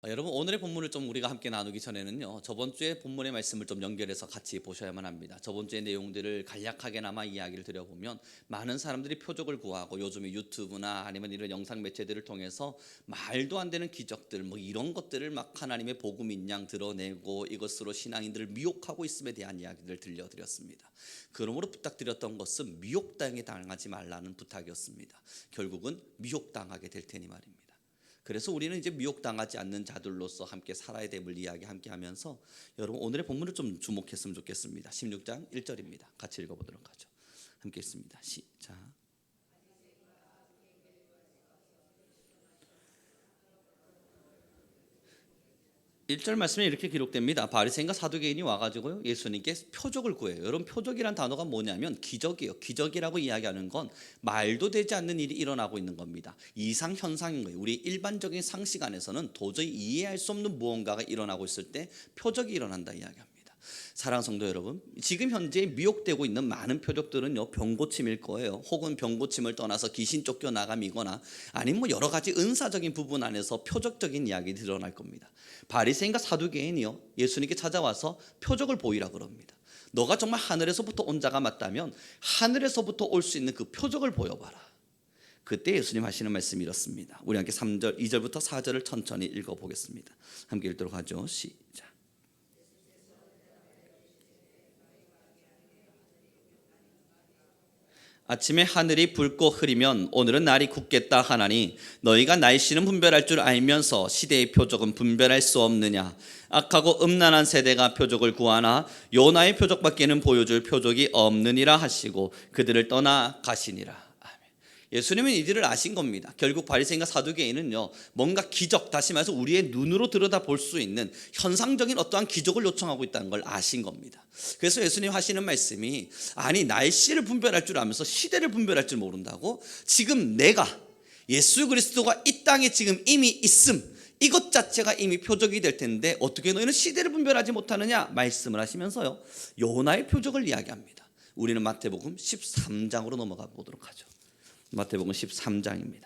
여러분, 오늘의 본문을 좀 우리가 함께 나누기 전에는요, 저번 주에 본문의 말씀을 좀 연결해서 같이 보셔야만 합니다. 저번 주의 내용들을 간략하게나마 이야기를 드려보면 많은 사람들이 표적을 구하고 요즘에 유튜브나 아니면 이런 영상 매체들을 통해서 말도 안 되는 기적들 뭐 이런 것들을 막 하나님의 복음인 양 드러내고 이것으로 신앙인들을 미혹하고 있음에 대한 이야기를 들려드렸습니다. 그러므로 부탁드렸던 것은 미혹당하지 말라는 부탁이었습니다. 결국은 미혹당하게 될 테니 말입니다. 그래서 우리는 이제 미혹당하지 않는 자들로서 함께 살아야 됨을 이야기 함께 하면서 여러분 오늘의 본문을 좀 주목했으면 좋겠습니다. 16장 1절입니다. 같이 읽어보도록 하죠. 함께 읽습니다. 시작. 1절 말씀에 이렇게 기록됩니다. 바리새인과 사두개인이 와가지고요 예수님께 표적을 구해요. 여러분, 표적이란 단어가 뭐냐면 기적이에요. 기적이라고 이야기하는 건 말도 되지 않는 일이 일어나고 있는 겁니다. 이상 현상인 거예요. 우리 일반적인 상식 안에서는 도저히 이해할 수 없는 무언가가 일어나고 있을 때 표적이 일어난다 이야기합니다. 사랑하는 성도 여러분, 지금 현재 미혹되고 있는 많은 표적들은요 병고침일 거예요. 혹은 병고침을 떠나서 귀신 쫓겨나감이거나 아니면 뭐 여러 가지 은사적인 부분 안에서 표적적인 이야기들이 일어날 겁니다. 바리새인과 사두개인이요 예수님께 찾아와서 표적을 보이라 그럽니다. 너가 정말 하늘에서부터 온 자가 맞다면 하늘에서부터 올 수 있는 그 표적을 보여봐라. 그때 예수님 하시는 말씀이 이렇습니다. 우리 함께 3절, 2절부터 4절을 천천히 읽어보겠습니다. 함께 읽도록 하죠. 시작. 아침에 하늘이 붉고 흐리면 오늘은 날이 굳겠다 하나니 너희가 날씨는 분별할 줄 알면서 시대의 표적은 분별할 수 없느냐. 악하고 음란한 세대가 표적을 구하나 요나의 표적밖에는 보여줄 표적이 없느니라 하시고 그들을 떠나 가시니라. 예수님은 이들을 아신 겁니다. 결국 바리새인과 사두개인은요 뭔가 기적, 다시 말해서 우리의 눈으로 들여다볼 수 있는 현상적인 어떠한 기적을 요청하고 있다는 걸 아신 겁니다. 그래서 예수님 하시는 말씀이 아니 날씨를 분별할 줄 알면서 시대를 분별할 줄 모른다고? 지금 내가 예수 그리스도가 이 땅에 지금 이미 있음, 이것 자체가 이미 표적이 될 텐데 어떻게 너희는 시대를 분별하지 못하느냐 말씀을 하시면서요 요나의 표적을 이야기합니다. 우리는 마태복음 13장으로 넘어가 보도록 하죠. 마태복음 13장입니다.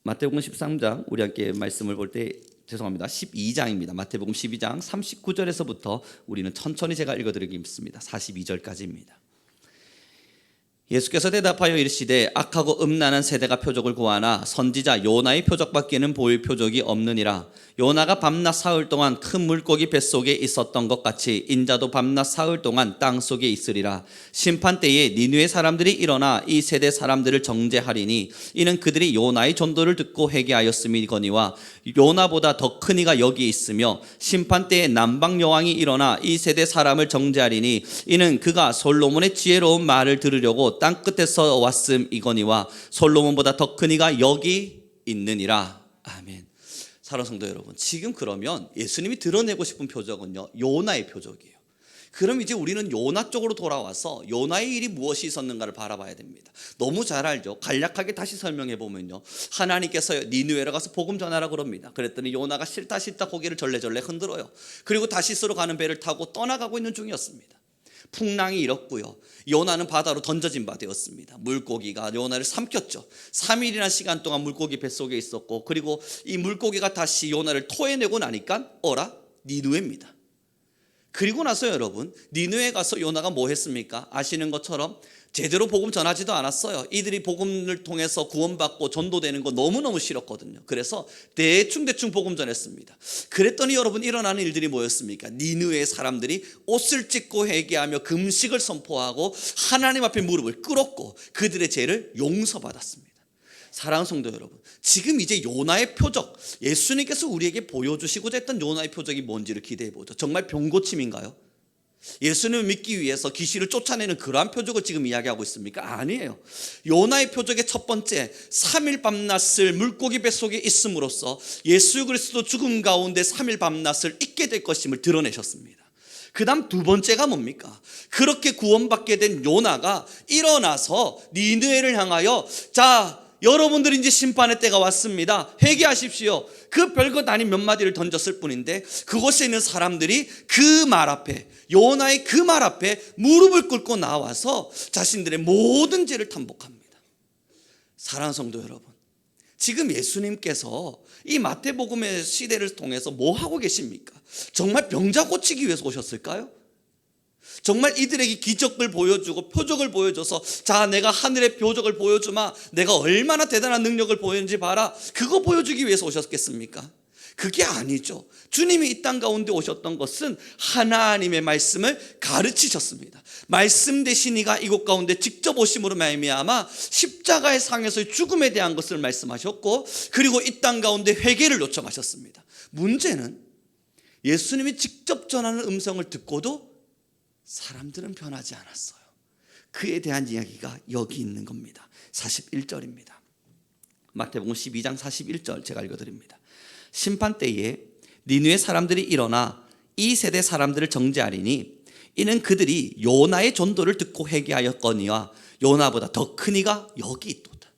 마태복음 13장 우리 함께 말씀을 볼 때 죄송합니다. 12장입니다. 마태복음 12장 39절에서부터 우리는 천천히 제가 읽어드리겠습니다. 42절까지입니다. 예수께서 대답하여 이르시되 악하고 음란한 세대가 표적을 구하나 선지자 요나의 표적밖에는 보일 표적이 없느니라. 요나가 밤낮 사흘 동안 큰 물고기 뱃속에 있었던 것 같이 인자도 밤낮 사흘 동안 땅속에 있으리라. 심판 때에 니느웨 사람들이 일어나 이 세대 사람들을 정죄하리니 이는 그들이 요나의 전도를 듣고 회개하였음이거니와 요나보다 더 큰 이가 여기 있으며 심판 때에 남방 여왕이 일어나 이 세대 사람을 정죄하리니 이는 그가 솔로몬의 지혜로운 말을 들으려고 땅 끝에서 왔음이거니와 솔로몬보다 더 큰 이가 여기 있느니라. 아멘. 사랑하는 성도 여러분, 지금 그러면 예수님이 드러내고 싶은 표적은요 요나의 표적이에요. 그럼 이제 우리는 요나 쪽으로 돌아와서 요나의 일이 무엇이 있었는가를 바라봐야 됩니다. 너무 잘 알죠. 간략하게 다시 설명해 보면요 하나님께서 니느웨로 가서 복음 전하라 그럽니다. 그랬더니 요나가 싫다 고개를 절레절레 흔들어요. 그리고 다시스로 가는 배를 타고 떠나가고 있는 중이었습니다. 풍랑이 일었고요 요나는 바다로 던져진 바 되었습니다. 물고기가 요나를 삼켰죠. 3일이나 시간 동안 물고기 뱃속에 있었고 그리고 이 물고기가 다시 요나를 토해내고 나니까 어라? 니느웨입니다. 그리고 나서 여러분 니느웨에 가서 요나가 뭐 했습니까? 아시는 것처럼 제대로 복음 전하지도 않았어요. 이들이 복음을 통해서 구원받고 전도되는 거 너무너무 싫었거든요. 그래서 대충 복음 전했습니다. 그랬더니 여러분 일어나는 일들이 뭐였습니까? 니느웨의 사람들이 옷을 찢고 회개하며 금식을 선포하고 하나님 앞에 무릎을 꿇었고 그들의 죄를 용서받았습니다. 사랑하는 성도 여러분, 지금 이제 요나의 표적, 예수님께서 우리에게 보여주시고자 했던 요나의 표적이 뭔지를 기대해 보죠. 정말 병고침인가요? 예수님을 믿기 위해서 귀신을 쫓아내는 그러한 표적을 지금 이야기하고 있습니까? 아니에요. 요나의 표적의 첫 번째, 3일 밤낮을 물고기 뱃속에 있음으로써 예수 그리스도 죽음 가운데 3일 밤낮을 있게 될 것임을 드러내셨습니다. 그 다음 두 번째가 뭡니까? 그렇게 구원받게 된 요나가 일어나서 니느웨를 향하여 자 여러분들이 이제 심판의 때가 왔습니다. 회개하십시오. 그 별것 아닌 몇 마디를 던졌을 뿐인데 그곳에 있는 사람들이 그 말 앞에 요나의 그 말 앞에 무릎을 꿇고 나와서 자신들의 모든 죄를 탄복합니다. 사랑하는 성도 여러분, 지금 예수님께서 이 마태복음의 시대를 통해서 뭐 하고 계십니까? 정말 병자 고치기 위해서 오셨을까요? 정말 이들에게 기적을 보여주고 표적을 보여줘서 자, 내가 하늘의 표적을 보여주마, 내가 얼마나 대단한 능력을 보였는지 봐라, 그거 보여주기 위해서 오셨겠습니까? 그게 아니죠. 주님이 이 땅 가운데 오셨던 것은 하나님의 말씀을 가르치셨습니다. 말씀 되신 이가 이곳 가운데 직접 오심으로 말미암아 십자가의 상에서의 죽음에 대한 것을 말씀하셨고, 그리고 이 땅 가운데 회개를 요청하셨습니다. 문제는 예수님이 직접 전하는 음성을 듣고도 사람들은 변하지 않았어요. 그에 대한 이야기가 여기 있는 겁니다. 41절입니다. 마태복음 12장 41절 제가 읽어드립니다. 심판 때에 니느웨 사람들이 일어나 이 세대 사람들을 정죄하리니 이는 그들이 요나의 전도를 듣고 회개하였거니와 요나보다 더 큰 이가 여기 있도다.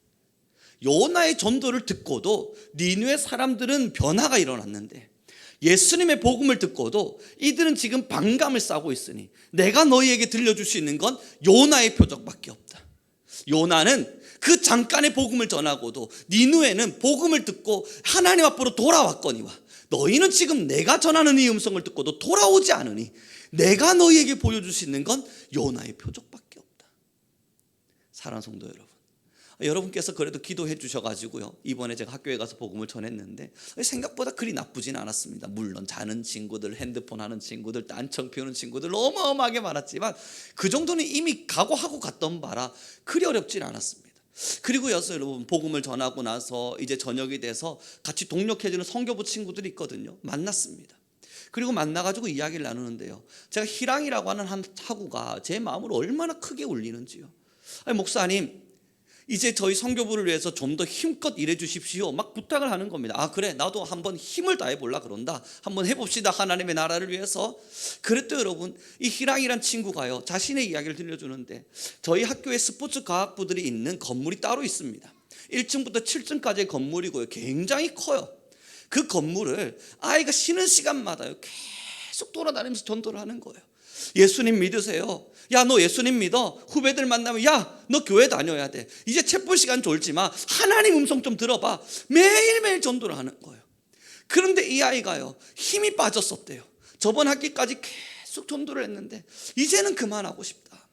요나의 전도를 듣고도 니느웨 사람들은 변화가 일어났는데, 예수님의 복음을 듣고도 이들은 지금 반감을 싸고 있으니 내가 너희에게 들려줄 수 있는 건 요나의 표적밖에 없다. 요나는 그 잠깐의 복음을 전하고도 니느웨는 복음을 듣고 하나님 앞으로 돌아왔거니와 너희는 지금 내가 전하는 이 음성을 듣고도 돌아오지 않으니 내가 너희에게 보여줄 수 있는 건 요나의 표적밖에 없다. 사랑하는 성도 여러분, 여러분께서 그래도 기도해 주셔가지고요, 이번에 제가 학교에 가서 복음을 전했는데 생각보다 그리 나쁘진 않았습니다. 물론 자는 친구들, 핸드폰 하는 친구들, 딴청 피우는 친구들 어마어마하게 많았지만 그 정도는 이미 각오하고 갔던 바라 그리 어렵진 않았습니다. 그리고 여러분, 복음을 전하고 나서 이제 저녁이 돼서 같이 동력해주는 성교부 친구들이 있거든요. 만났습니다. 그리고 만나가지고 이야기를 나누는데요, 제가 희랑이라고 하는 한 학우가 제 마음을 얼마나 크게 울리는지요. 아니, 목사님, 이제 저희 성교부를 위해서 좀 더 힘껏 일해 주십시오, 막 부탁을 하는 겁니다. 아, 그래, 나도 한번 힘을 다해 보려 그런다, 한번 해봅시다, 하나님의 나라를 위해서. 그랬더니 여러분, 이 희랑이란 친구가요, 자신의 이야기를 들려주는데, 저희 학교에 스포츠 과학부들이 있는 건물이 따로 있습니다. 1층부터 7층까지의 건물이고요, 굉장히 커요. 그 건물을 아이가 쉬는 시간마다요 계속 돌아다니면서 전도를 하는 거예요. 예수님 믿으세요? 야, 너 예수님 믿어? 후배들 만나면 야, 너 교회 다녀야 돼. 이제 챗볼 시간 졸지 마. 하나님 음성 좀 들어봐. 매일매일 전도를 하는 거예요. 그런데 이 아이가요, 힘이 빠졌었대요. 저번 학기까지 계속 전도를 했는데 이제는 그만하고 싶다.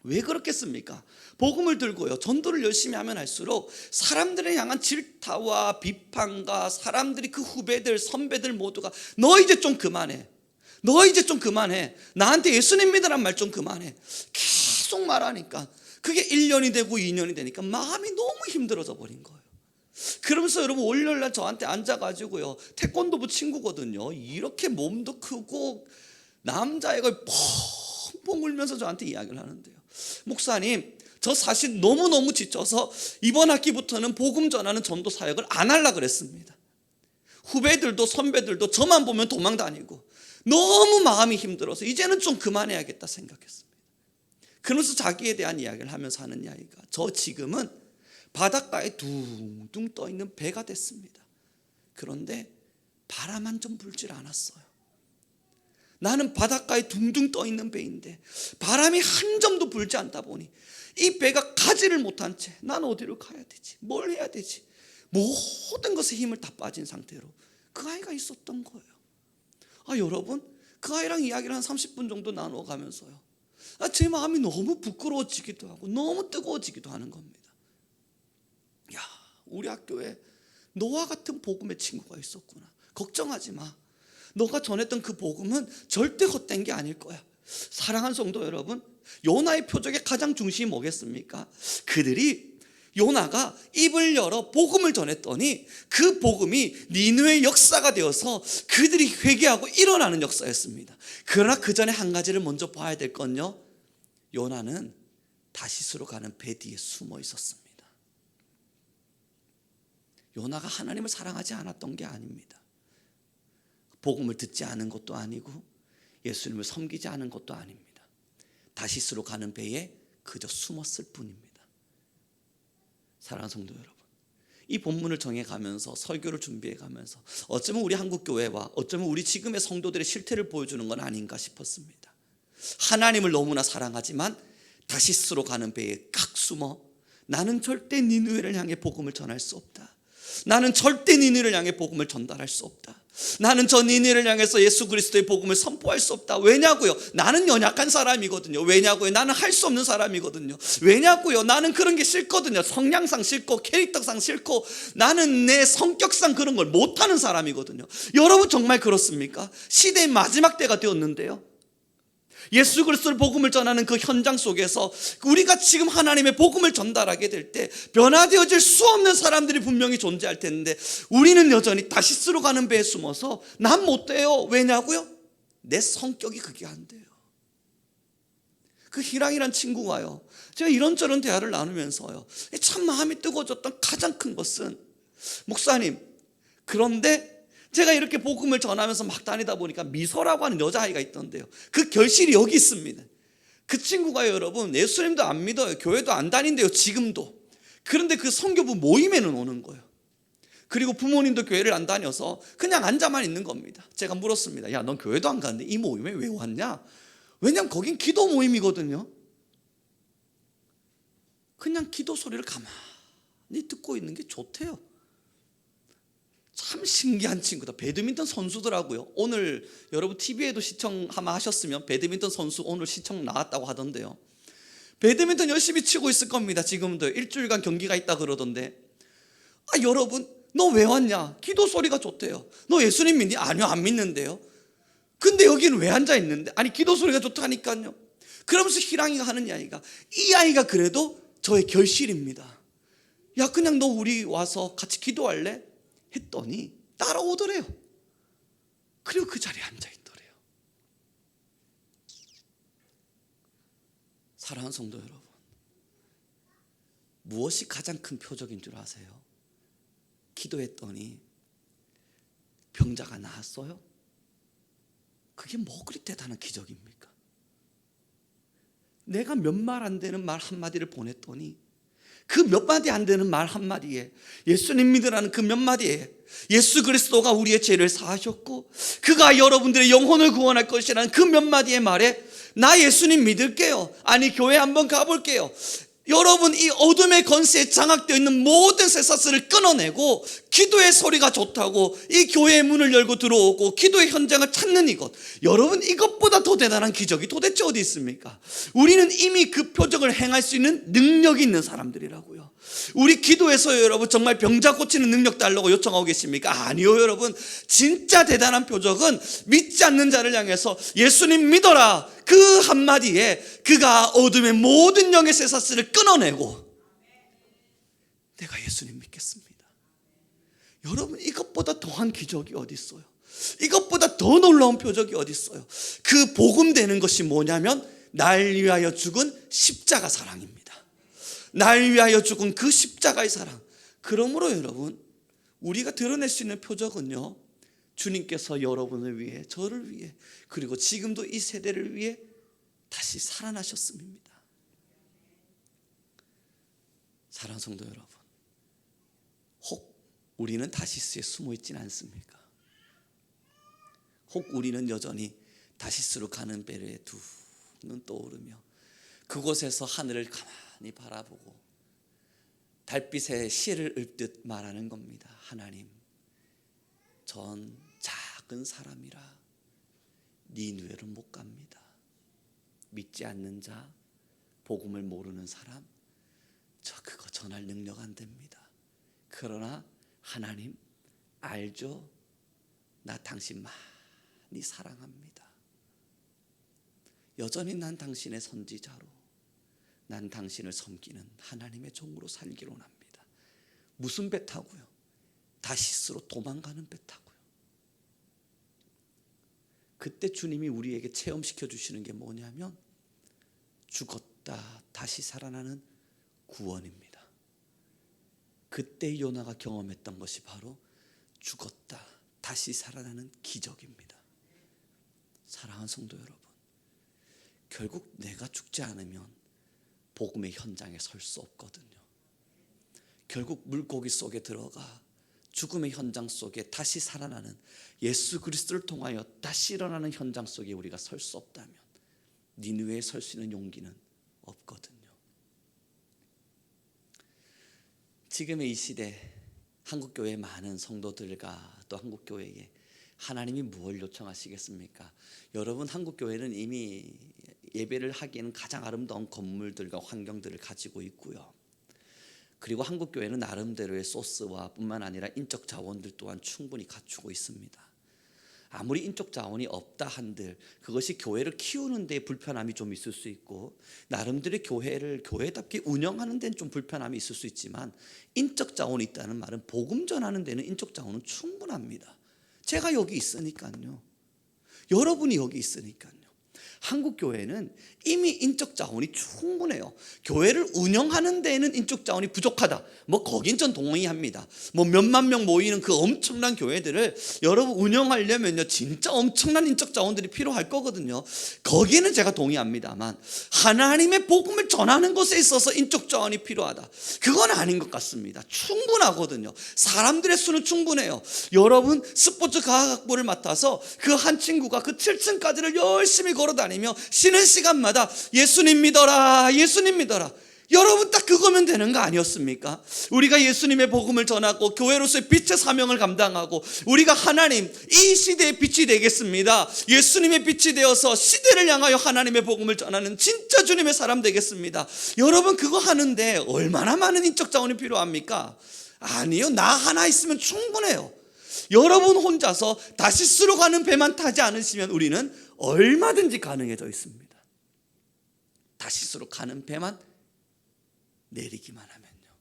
왜 그렇겠습니까? 복음을 들고요, 전도를 열심히 하면 할수록 사람들을 향한 질타와 비판과 사람들이, 그 후배들, 선배들 모두가 너 이제 좀 그만해, 너 이제 좀 그만해, 나한테 예수님 믿으란 말 좀 그만해, 계속 말하니까 그게 1년이 되고 2년이 되니까 마음이 너무 힘들어져 버린 거예요. 그러면서 여러분, 월요일날 저한테 앉아가지고요, 태권도부 친구거든요, 이렇게 몸도 크고 남자애가 펑펑 울면서 저한테 이야기를 하는데요, 목사님, 저 사실 너무너무 지쳐서 이번 학기부터는 복음 전하는 전도 사역을 안 하려고 그랬습니다. 후배들도 선배들도 저만 보면 도망 다니고 너무 마음이 힘들어서 이제는 좀 그만해야겠다 생각했습니다. 그러면서 자기에 대한 이야기를 하면서 하는 이야기가, 저 지금은 바닷가에 둥둥 떠있는 배가 됐습니다. 그런데 바람만 좀 불질 않았어요. 나는 바닷가에 둥둥 떠있는 배인데 바람이 한 점도 불지 않다 보니 이 배가 가지를 못한 채 난 어디로 가야 되지, 뭘 해야 되지, 모든 것에 힘을 다 빠진 상태로 그 아이가 있었던 거예요. 여러분, 그 아이랑 이야기를 한 30분 정도 나눠가면서요, 제 마음이 너무 부끄러워지기도 하고 너무 뜨거워지기도 하는 겁니다. 야, 우리 학교에 너와 같은 복음의 친구가 있었구나. 걱정하지 마. 너가 전했던 그 복음은 절대 헛된 게 아닐 거야. 사랑하는 성도 여러분, 요나의 표적의 가장 중심이 뭐겠습니까? 그들이, 요나가 입을 열어 복음을 전했더니 그 복음이 니느웨의 역사가 되어서 그들이 회개하고 일어나는 역사였습니다. 그러나 그 전에 한 가지를 먼저 봐야 될 건요, 요나는 다시스로 가는 배 뒤에 숨어 있었습니다. 요나가 하나님을 사랑하지 않았던 게 아닙니다. 복음을 듣지 않은 것도 아니고 예수님을 섬기지 않은 것도 아닙니다. 다시스로 가는 배에 그저 숨었을 뿐입니다. 사랑하는 성도 여러분, 이 본문을 정해가면서 설교를 준비해가면서 어쩌면 우리 한국교회와 어쩌면 우리 지금의 성도들의 실태를 보여주는 건 아닌가 싶었습니다. 하나님을 너무나 사랑하지만 다시스로 가는 배에 각 숨어 나는 절대 니느웨를 향해 복음을 전할 수 없다, 나는 절대 니느를 향해 복음을 전달할 수 없다. 나는 저 니느를 향해서 예수 그리스도의 복음을 선포할 수 없다. 왜냐고요? 나는 연약한 사람이거든요. 왜냐고요? 나는 할 수 없는 사람이거든요. 왜냐고요? 나는 그런 게 싫거든요. 성향상 싫고 캐릭터상 싫고 나는 내 성격상 그런 걸 못하는 사람이거든요. 여러분 정말 그렇습니까? 시대의 마지막 때가 되었는데요, 예수 그리스도의 복음을 전하는 그 현장 속에서 우리가 지금 하나님의 복음을 전달하게 될 때 변화되어질 수 없는 사람들이 분명히 존재할 텐데, 우리는 여전히 다시스로 가는 배에 숨어서 난 못 돼요. 왜냐고요? 내 성격이 그게 안 돼요. 그 희랑이란 친구가요, 제가 이런저런 대화를 나누면서요, 참 마음이 뜨거워졌던 가장 큰 것은, 목사님, 그런데 제가 이렇게 복음을 전하면서 막 다니다 보니까 미소라고 하는 여자아이가 있던데요, 그 결실이 여기 있습니다. 그 친구가 여러분 예수님도 안 믿어요. 교회도 안 다닌대요, 지금도. 그런데 그 선교부 모임에는 오는 거예요. 그리고 부모님도 교회를 안 다녀서 그냥 앉아만 있는 겁니다. 제가 물었습니다. 야, 넌 교회도 안 가는데 이 모임에 왜 왔냐? 왜냐면 거긴 기도 모임이거든요. 그냥 기도 소리를 가만히 듣고 있는 게 좋대요. 참 신기한 친구다. 배드민턴 선수더라고요. 오늘 여러분 TV에도 시청 아마 하셨으면 배드민턴 선수 오늘 시청 나왔다고 하던데요, 배드민턴 열심히 치고 있을 겁니다. 지금도 일주일간 경기가 있다 그러던데, 여러분 너 왜 왔냐? 기도 소리가 좋대요. 너 예수님 믿니? 아니요, 안 믿는데요. 근데 여기는 왜 앉아 있는데? 아니, 기도 소리가 좋다니까요. 그러면서 희랑이가 하는 이야기가, 이 아이가 그래도 저의 결실입니다. 야, 그냥 너 우리 와서 같이 기도할래? 했더니 따라오더래요. 그리고 그 자리에 앉아있더래요. 사랑하는 성도 여러분, 무엇이 가장 큰 표적인 줄 아세요? 기도했더니 병자가 나았어요. 그게 뭐 그리 대단한 기적입니까? 내가 몇 말 안 되는 말 한마디를 보냈더니 그 몇 마디 안 되는 말 한마디에, 예수님 믿으라는 그 몇 마디에 예수 그리스도가 우리의 죄를 사하셨고 그가 여러분들의 영혼을 구원할 것이라는 그 몇 마디의 말에 나 예수님 믿을게요, 아니 교회 한번 가볼게요. 여러분, 이 어둠의 권세에 장악되어 있는 모든 쇠사슬을 끊어내고 기도의 소리가 좋다고 이 교회의 문을 열고 들어오고 기도의 현장을 찾는 이것, 여러분 이것보다 더 대단한 기적이 도대체 어디 있습니까? 우리는 이미 그 표적을 행할 수 있는 능력이 있는 사람들이라고요. 우리 기도에서 여러분 정말 병자 고치는 능력 달라고 요청하고 계십니까? 아니요, 여러분. 진짜 대단한 표적은 믿지 않는 자를 향해서 예수님 믿어라 그 한마디에 그가 어둠의 모든 영의 쇠사슬을 끊어내고 내가 예수님 믿겠습니다. 여러분, 이것보다 더한 기적이 어디 있어요? 이것보다 더 놀라운 표적이 어디 있어요? 그 복음 되는 것이 뭐냐면 날 위하여 죽은 십자가 사랑입니다. 날 위하여 죽은 그 십자가의 사랑. 그러므로 여러분, 우리가 드러낼 수 있는 표적은요, 주님께서 여러분을 위해, 저를 위해, 그리고 지금도 이 세대를 위해 다시 살아나셨음입니다. 사랑하는 성도 여러분, 혹 우리는 다시스에 숨어 있진 않습니까? 혹 우리는 여전히 다시스로 가는 배에 두 눈 떠오르며 그곳에서 하늘을 가만히 바라보고 달빛에 시를 읊듯 말하는 겁니다. 하나님, 전 작은 사람이라 니누에로 못 갑니다. 믿지 않는 자, 복음을 모르는 사람, 저 그거 전할 능력 안 됩니다. 그러나 하나님 알죠? 나 당신 많이 사랑합니다. 여전히 난 당신의 선지자로, 난 당신을 섬기는 하나님의 종으로 살기로 합니다. 무슨 배 타고요? 다시스로 도망가는 배 타고요. 그때 주님이 우리에게 체험시켜 주시는 게 뭐냐면 죽었다 다시 살아나는 구원입니다. 그때 요나가 경험했던 것이 바로 죽었다 다시 살아나는 기적입니다. 사랑하는 성도 여러분, 결국 내가 죽지 않으면 복음의 현장에 설 수 없거든요. 결국 물고기 속에 들어가 죽음의 현장 속에 다시 살아나는 예수 그리스도를 통하여 다시 일어나는 현장 속에 우리가 설 수 없다면 니느웨에 설 수 있는 용기는 없거든요. 지금의 이 시대, 한국교회 많은 성도들과 또 한국교회에 하나님이 무엇을 요청하시겠습니까? 여러분, 한국교회는 이미 예배를 하기에는 가장 아름다운 건물들과 환경들을 가지고 있고요. 그리고 한국교회는 나름대로의 소스와 뿐만 아니라 인적 자원들 또한 충분히 갖추고 있습니다. 아무리 인적 자원이 없다 한들 그것이 교회를 키우는 데 불편함이 좀 있을 수 있고, 나름대로의 교회를 교회답게 운영하는 데는 좀 불편함이 있을 수 있지만, 인적 자원이 있다는 말은 복음 전하는 데는 인적 자원은 충분합니다. 제가 여기 있으니까요. 여러분이 여기 있으니까요. 한국 교회는 이미 인적 자원이 충분해요. 교회를 운영하는 데에는 인적 자원이 부족하다, 거긴 전 동의합니다. 몇만 명 모이는 그 엄청난 교회들을 여러분 운영하려면요 진짜 엄청난 인적 자원들이 필요할 거거든요. 거기는 제가 동의합니다만, 하나님의 복음을 전하는 것에 있어서 인적 자원이 필요하다, 그건 아닌 것 같습니다. 충분하거든요. 사람들의 수는 충분해요. 여러분, 스포츠 과학학부를 맡아서 그 한 친구가 그 7층까지를 열심히 걸어다니며 쉬는 시간마다 예수님 믿어라, 예수님 믿어라. 여러분, 딱 그거면 되는 거 아니었습니까? 우리가 예수님의 복음을 전하고 교회로서의 빛의 사명을 감당하고, 우리가 하나님 이 시대의 빛이 되겠습니다. 예수님의 빛이 되어서 시대를 향하여 하나님의 복음을 전하는 진짜 주님의 사람 되겠습니다. 여러분, 그거 하는데 얼마나 많은 인적 자원이 필요합니까? 아니요, 나 하나 있으면 충분해요. 여러분 혼자서 다시스로 가는 배만 타지 않으시면 우리는 얼마든지 가능해져 있습니다. 다시스로 가는 배만 내리기만 하면요.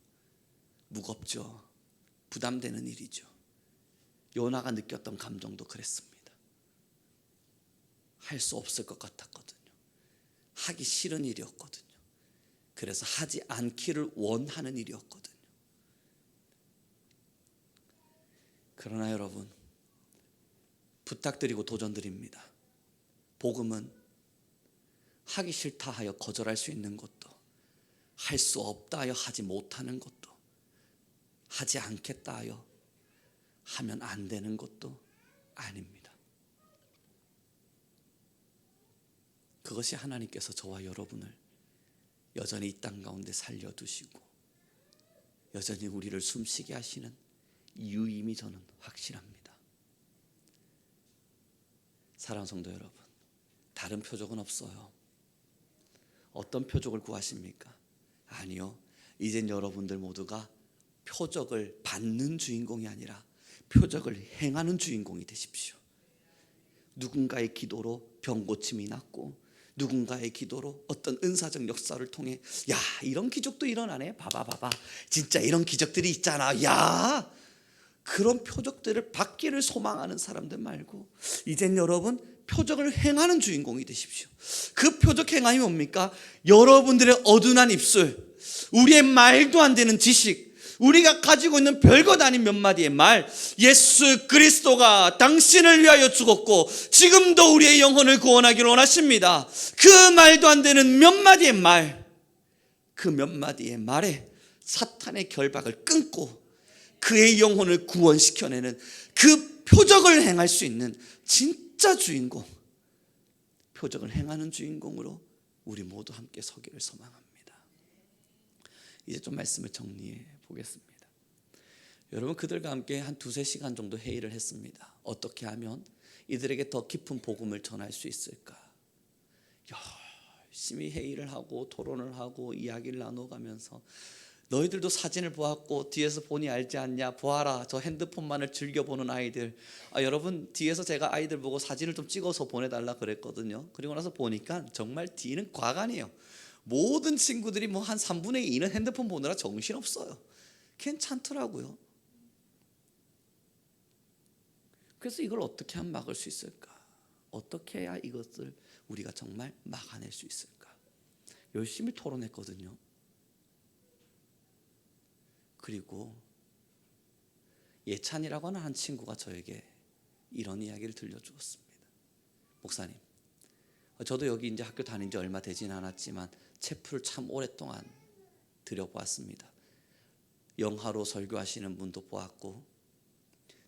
무겁죠. 부담되는 일이죠. 요나가 느꼈던 감정도 그랬습니다. 할 수 없을 것 같았거든요. 하기 싫은 일이었거든요. 그래서 하지 않기를 원하는 일이었거든요. 그러나 여러분, 부탁드리고 도전드립니다. 복음은 하기 싫다 하여 거절할 수 있는 것도, 할 수 없다 하여 하지 못하는 것도, 하지 않겠다 하여 하면 안 되는 것도 아닙니다. 그것이 하나님께서 저와 여러분을 여전히 이 땅 가운데 살려두시고 여전히 우리를 숨쉬게 하시는 이유임이 저는 확실합니다. 사랑하는 성도 여러분, 다른 표적은 없어요. 어떤 표적을 구하십니까? 아니요, 이젠 여러분들 모두가 표적을 받는 주인공이 아니라 표적을 행하는 주인공이 되십시오. 누군가의 기도로 병 고침이 났고, 누군가의 기도로 어떤 은사적 역사를 통해 야, 이런 기적도 일어나네, 봐봐 진짜 이런 기적들이 있잖아, 야, 그런 표적들을 받기를 소망하는 사람들 말고 이젠 여러분 표적을 행하는 주인공이 되십시오. 그 표적 행함이 뭡니까? 여러분들의 어둔한 입술, 우리의 말도 안 되는 지식, 우리가 가지고 있는 별것 아닌 몇 마디의 말, 예수 그리스도가 당신을 위하여 죽었고 지금도 우리의 영혼을 구원하기를 원하십니다. 그 말도 안 되는 몇 마디의 말, 그 몇 마디의 말에 사탄의 결박을 끊고 그의 영혼을 구원시켜내는 그 표적을 행할 수 있는 진짜 주인공, 표적을 행하는 주인공으로 우리 모두 함께 서기를 소망합니다. 이제 좀 말씀을 정리해 보겠습니다. 여러분, 그들과 함께 한 2-3시간 정도 회의를 했습니다. 어떻게 하면 이들에게 더 깊은 복음을 전할 수 있을까? 열심히 회의를 하고 토론을 하고 이야기를 나눠가면서, 너희들도 사진을 보았고 뒤에서 보니 알지 않냐, 보아라 저 핸드폰만을 즐겨보는 아이들. 여러분, 뒤에서 제가 아이들 보고 사진을 좀 찍어서 보내달라 그랬거든요. 그리고 나서 보니까 정말 뒤는 과간이에요. 모든 친구들이 한 3분의 2는 핸드폰 보느라 정신없어요. 괜찮더라고요. 그래서 이걸 어떻게 하면 막을 수 있을까? 어떻게 해야 이것을 우리가 정말 막아낼 수 있을까? 열심히 토론했거든요. 그리고 예찬이라고 하는 한 친구가 저에게 이런 이야기를 들려주었습니다. 목사님, 저도 여기 이제 학교 다닌 지 얼마 되진 않았지만 체프를 참 오랫동안 들여보았습니다. 영하로 설교하시는 분도 보았고,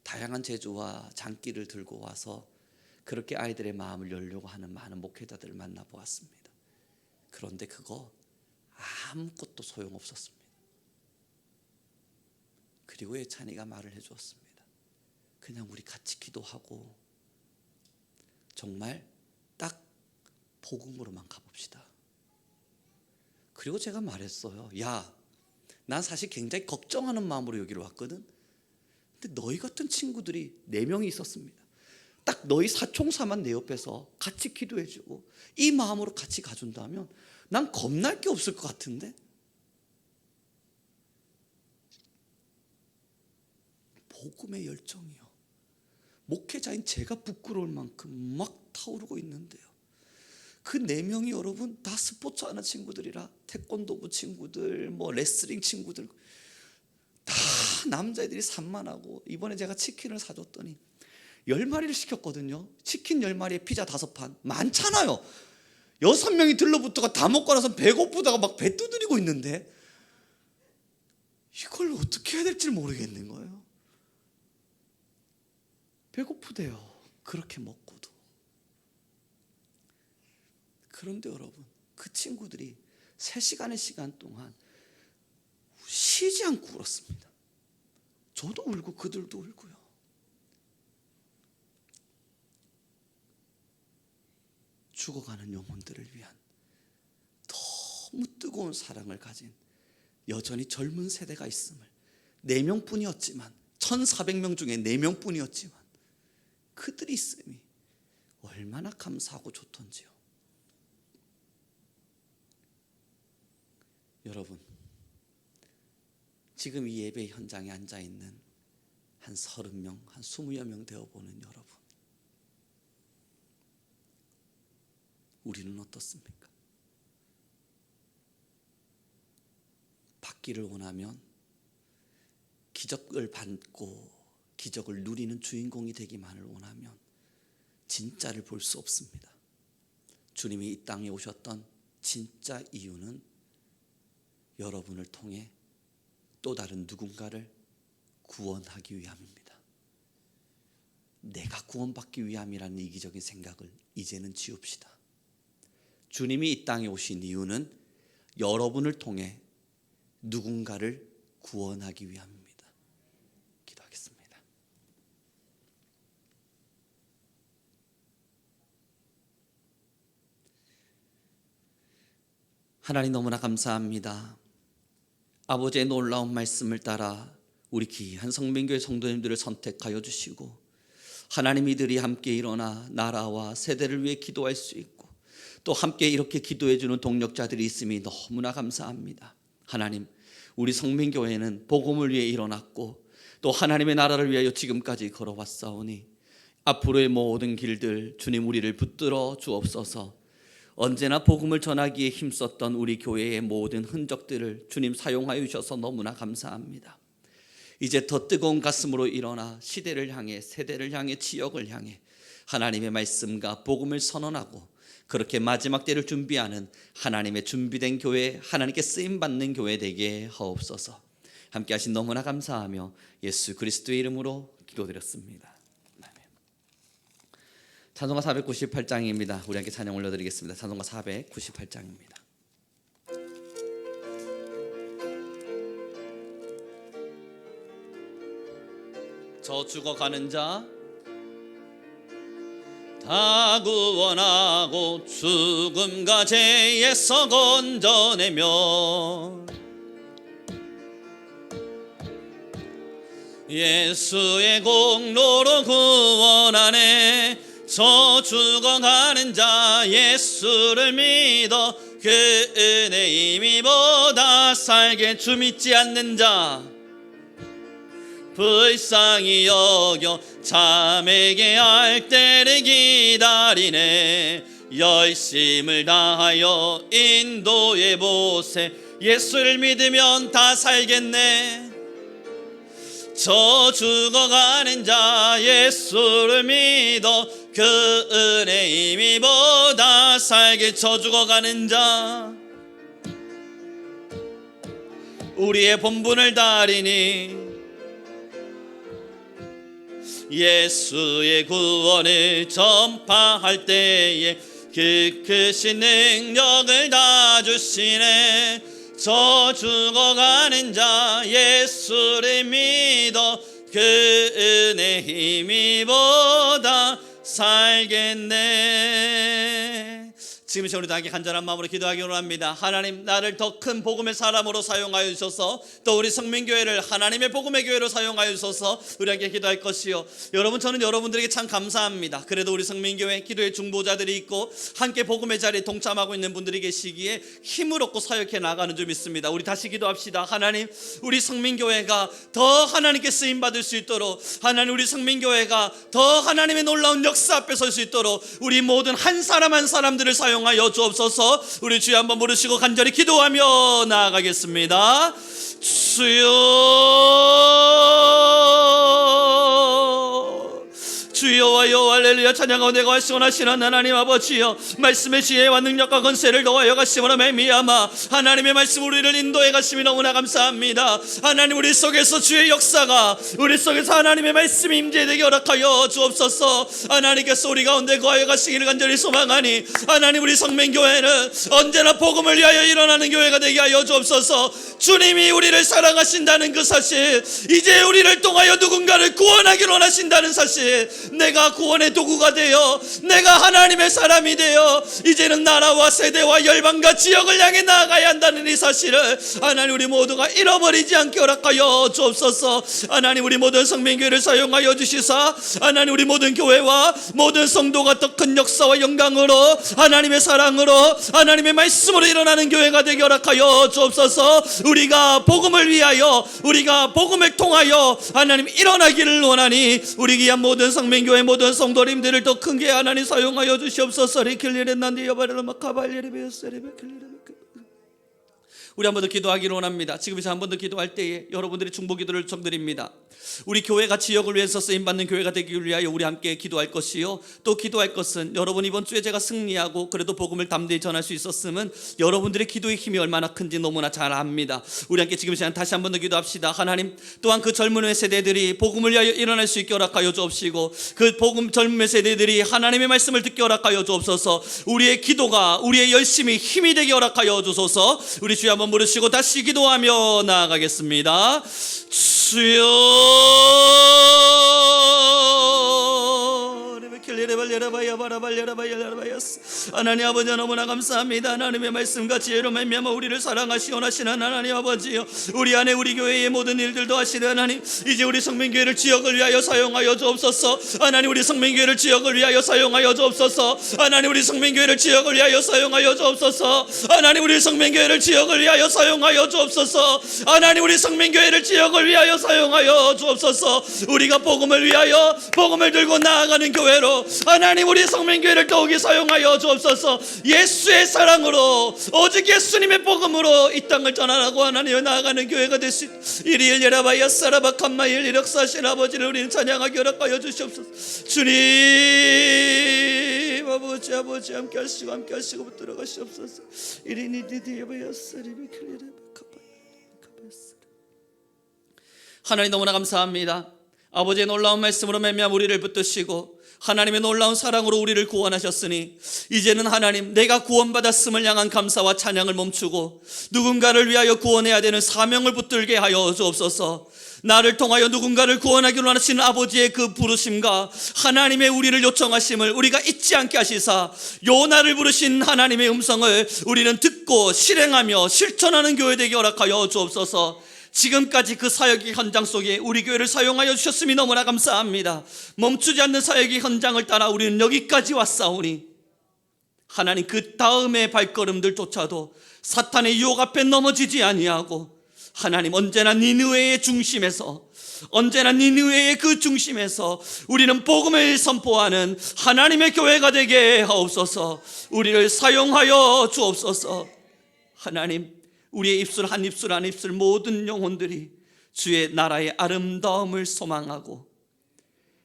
다양한 재주와 장기를 들고 와서 그렇게 아이들의 마음을 열려고 하는 많은 목회자들을 만나보았습니다. 그런데 그거 아무것도 소용없었습니다. 그리고 예찬이가 말을 해주었습니다. 그냥 우리 같이 기도하고 정말 딱 복음으로만 가봅시다. 그리고 제가 말했어요. 야, 난 사실 굉장히 걱정하는 마음으로 여기로 왔거든. 근데 너희 같은 친구들이 4명이 있었습니다. 딱 너희 사총사만 내 옆에서 같이 기도해주고 이 마음으로 같이 가준다면 난 겁날 게 없을 것 같은데. 복음의 열정이요, 목회자인 제가 부끄러울 만큼 막 타오르고 있는데요. 그 4명이 여러분 다 스포츠 하는 친구들이라, 태권도부 친구들, 뭐 레슬링 친구들, 다 남자애들이 산만하고, 이번에 제가 치킨을 사줬더니 10마리를 시켰거든요. 치킨 10마리에 피자 5판. 많잖아요. 6명이 들러붙어가 다 먹고 나서 배고프다가 막 배 두드리고 있는데 이걸 어떻게 해야 될지 모르겠는 거예요. 배고프대요, 그렇게 먹고도. 그런데 여러분, 그 친구들이 3시간의 시간 동안 쉬지 않고 울었습니다. 저도 울고 그들도 울고요. 죽어가는 영혼들을 위한 너무 뜨거운 사랑을 가진 여전히 젊은 세대가 있음을, 4명뿐이었지만 1400명 중에 4명뿐이었지만 그들이 있음이 얼마나 감사하고 좋던지요. 여러분, 지금 이 예배 현장에 앉아있는 한 30명, 한 20여 명 되어보는 여러분, 우리는 어떻습니까? 받기를 원하면 기적을 받고 기적을 누리는 주인공이 되기만을 원하면 진짜를 볼 수 없습니다. 주님이 이 땅에 오셨던 진짜 이유는 여러분을 통해 또 다른 누군가를 구원하기 위함입니다. 내가 구원받기 위함이라는 이기적인 생각을 이제는 지웁시다. 주님이 이 땅에 오신 이유는 여러분을 통해 누군가를 구원하기 위함입니다. 기도하겠습니다. 하나님, 너무나 감사합니다. 아버지의 놀라운 말씀을 따라 우리 귀한 성민교회 성도님들을 선택하여 주시고, 하나님 이들이 함께 일어나 나라와 세대를 위해 기도할 수 있고 또 함께 이렇게 기도해 주는 동력자들이 있음이 너무나 감사합니다. 하나님, 우리 성민교회는 복음을 위해 일어났고 또 하나님의 나라를 위하여 지금까지 걸어왔사오니 앞으로의 모든 길들 주님 우리를 붙들어 주옵소서. 언제나 복음을 전하기에 힘썼던 우리 교회의 모든 흔적들을 주님 사용하여 주셔서 너무나 감사합니다. 이제 더 뜨거운 가슴으로 일어나 시대를 향해, 세대를 향해, 지역을 향해 하나님의 말씀과 복음을 선언하고 그렇게 마지막 때를 준비하는 하나님의 준비된 교회, 하나님께 쓰임받는 교회 되게 하옵소서. 함께 하신 너무나 감사하며 예수 그리스도의 이름으로 기도드렸습니다. 아멘. 찬송가 498장입니다. 우리 함께 찬양 올려드리겠습니다. 찬송가 498장입니다. 저 죽어가는 자 다 구원하고 죽음과 죄에서 건져내며 예수의 공로로 구원하네. 저 죽어가는 자 예수를 믿어 그 은혜 힘입보다 살게 주 믿지 않는 자 불쌍히 여겨 자매게 할 때를 기다리네. 열심을 다하여 인도해 보세. 예수를 믿으면 다 살겠네. 저 죽어가는 자 예수를 믿어 그 은혜 힘입보다 살게. 저 죽어가는 자 우리의 본분을 다리니 예수의 구원을 전파할 때에 그 크신 능력을 다 주시네. 저 죽어가는 자 예수를 믿어 그 은혜 힘이보다 살겠네. 지금 우리 다 함께 간절한 마음으로 기도하기 원합니다. 하나님, 나를 더 큰 복음의 사람으로 사용하여 주셔서 또 우리 성민교회를 하나님의 복음의 교회로 사용하여 주셔서 우리 함께 기도할 것이요. 여러분, 저는 여러분들에게 참 감사합니다. 그래도 우리 성민교회 기도의 중보자들이 있고 함께 복음의 자리에 동참하고 있는 분들이 계시기에 힘을 얻고 사역해 나가는 줄 믿습니다. 우리 다시 기도합시다. 하나님, 우리 성민교회가 더 하나님께 쓰임받을 수 있도록, 하나님, 우리 성민교회가 더 하나님의 놀라운 역사 앞에 설 수 있도록 우리 모든 한 사람 한 사람들을 사용하여 주옵소서. 우리 주여 한번 부르시고 간절히 기도하며 나아가겠습니다. 주여와여 할렐루야. 찬양하고 내가 시원하시는 하나님 아버지여, 말씀의 지혜와 능력과 권세를 더하여 가심으로 말미암아 하나님의 말씀 우리를 인도해 가심이 너무나 감사합니다. 하나님, 우리 속에서 주의 역사가, 우리 속에서 하나님의 말씀이 임재되게 허락하여 주옵소서. 하나님께서 우리 가운데 거하여 가시기를 간절히 소망하니, 하나님, 우리 성민교회는 언제나 복음을 위하여 일어나는 교회가 되게 하여 주옵소서. 주님이 우리를 사랑하신다는 그 사실, 이제 우리를 통하여 누군가를 구원하기를 원하신다는 사실, 내가 구원의 도구가 되어 내가 하나님의 사람이 되어 이제는 나라와 세대와 열방과 지역을 향해 나아가야 한다는 이 사실을 하나님, 우리 모두가 잃어버리지 않게 허락하여 주옵소서. 하나님, 우리 모든 성민교회를 사용하여 주시사 하나님, 우리 모든 교회와 모든 성도가 더 큰 역사와 영광으로 하나님의 사랑으로 하나님의 말씀으로 일어나는 교회가 되게 허락하여 주옵소서. 우리가 복음을 위하여, 우리가 복음을 통하여 하나님 일어나기를 원하니 우리 귀한 모든 성민교회 모든 성도님들을 더 큰 게 하나님 사용하여 주시옵소서. 우리 한 번 더 기도하기를 원합니다. 지금부터 한 번 더 기도할 때에 여러분들의 중보 기도를 요청드립니다. 우리 교회가 지역을 위해서 쓰임받는 교회가 되기를 위하여 우리 함께 기도할 것이요, 또 기도할 것은 여러분, 이번 주에 제가 승리하고 그래도 복음을 담대히 전할 수 있었으면 여러분들의 기도의 힘이 얼마나 큰지 너무나 잘 압니다. 우리 함께 지금 시간 다시 한 번 더 기도합시다. 하나님, 또한 그 젊은 세대들이 복음을 위하여 일어날 수 있게 허락하여 주옵시고, 그 복음 젊은 세대들이 하나님의 말씀을 듣게 허락하여 주옵소서. 우리의 기도가, 우리의 열심이 힘이 되게 허락하여 주소서. 우리 주여 한번 부르시고 다시 기도하며 나아가겠습니다. 주여, 하나님 아버지, 너무나 감사합니다. 하나님의 말씀과 지혜로 말미암아 우리를 사랑하시고 원하시는 하나님 아버지요, 우리 안에 우리 교회의 모든 일들도 하시는 하나님, 이제 우리 성민교회를 지역을 위하여 사용하여 주옵소서. 하나님, 우리 성민교회를 지역을 위하여 사용하여 주옵소서. 하나님, 우리 성민교회를 지역을 위하여 사용하여 주옵소서. 하나님, 우리 성민교회를 지역을 위하여 사용하여 주옵소서. 하나님, 우리 성민교회를 지역을 위하여 사용하여 주옵소서. 우리가 복음을 위하여 복음을 들고 나아가는 교회로 하나님, 우리 성민교회를 더욱이 사용하여 주옵소서. 예수의 사랑으로, 오직 예수님의 복음으로 이 땅을 전하라고 하나님 나아가는 교회가 될 수 이리일 예라바야 사라바 칸마일 이력사신 아버지를 우리는 찬양하게 허락하여 주시옵소서. 주님 아버지 함께 하시고 붙들어 가시옵소서. 이리니 디디에바야 사리비 클리레바 카바스. 하나님, 너무나 감사합니다. 아버지의 놀라운 말씀으로 말미암아 우리를 붙드시고 하나님의 놀라운 사랑으로 우리를 구원하셨으니 이제는 하나님, 내가 구원받았음을 향한 감사와 찬양을 멈추고 누군가를 위하여 구원해야 되는 사명을 붙들게 하여 주옵소서. 나를 통하여 누군가를 구원하기로 하시는 아버지의 그 부르심과 하나님의 우리를 요청하심을 우리가 잊지 않게 하시사 요나를 부르신 하나님의 음성을 우리는 듣고 실행하며 실천하는 교회 되게 허락하여 주옵소서. 지금까지 그 사역의 현장 속에 우리 교회를 사용하여 주셨음이 너무나 감사합니다. 멈추지 않는 사역의 현장을 따라 우리는 여기까지 왔사오니 하나님, 그 다음의 발걸음들조차도 사탄의 유혹 앞에 넘어지지 아니하고 하나님, 언제나 니느웨의 중심에서, 언제나 니느웨의 그 중심에서 우리는 복음을 선포하는 하나님의 교회가 되게 하옵소서. 우리를 사용하여 주옵소서. 하나님, 우리의 입술 한 입술 한 입술 모든 영혼들이 주의 나라의 아름다움을 소망하고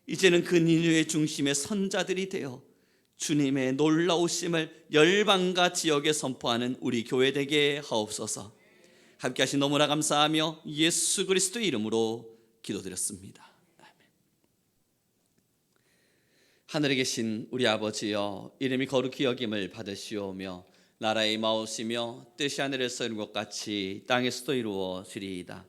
이제는 그 니느웨의 중심의 선자들이 되어 주님의 놀라우심을 열방과 지역에 선포하는 우리 교회 되게 하옵소서. 함께 하신 너무나 감사하며 예수 그리스도의 이름으로 기도드렸습니다. 아멘. 하늘에 계신 우리 아버지여, 이름이 거룩히 여김을 받으시오며 나라의 마옵시며 뜻이 하늘에서 이룬 것 같이 땅에서도 이루어지리이다.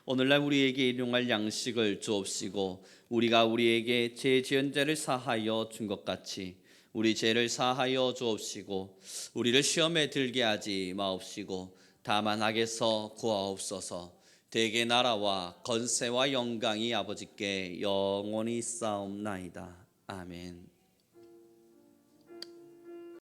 오늘날 우리에게 일용할 양식을 주옵시고 우리가 우리에게 죄 지은 자를 사하여 준 것 같이 우리 죄를 사하여 주옵시고 우리를 시험에 들게 하지 마옵시고 다만 악에서 구하옵소서. 대개 나라와 건세와 영광이 아버지께 영원히 있사옵나이다. 아멘.